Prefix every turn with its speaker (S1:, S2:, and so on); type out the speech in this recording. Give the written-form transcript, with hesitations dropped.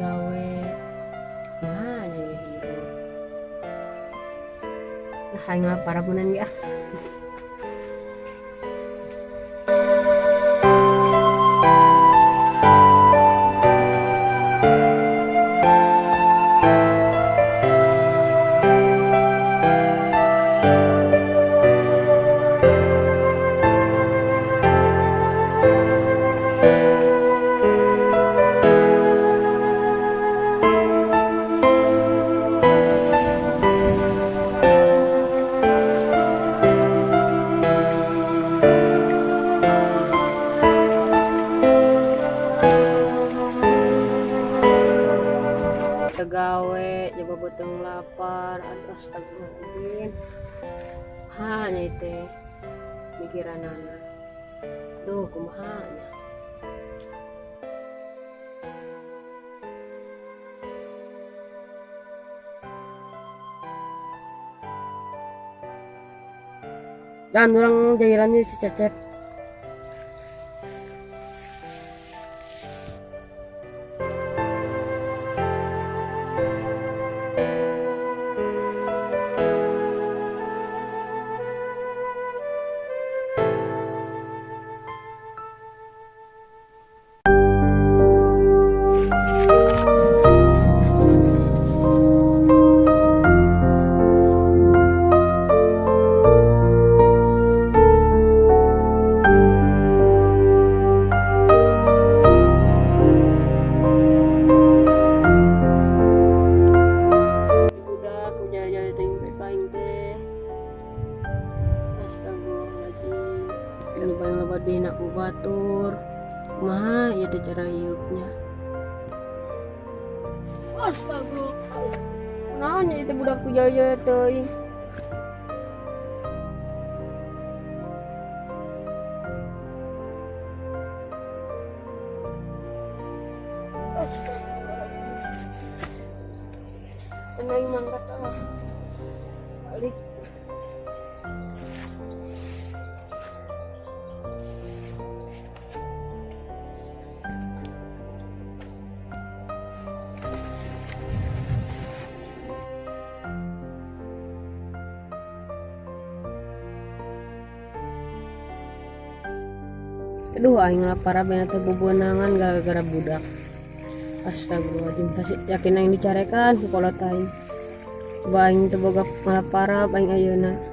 S1: gawe mana ya hero nah aing para punan ya gawe coba botong lapar aduh astagfirullahaladzim hanya itu mikiran anak aduh kumahanya dan orang jairannya si Cecep yang aku batur mah ya teh cara hidupnya astaga nanya itu budakku jaya teuing Enai mangkat ah balik aduh aing lapar abena teh bebenangan gara-gara budak astagfirullahaladzim pasti yakin aing dicarekan ku kolot aing coba aing teu boga lapar aing ayeuna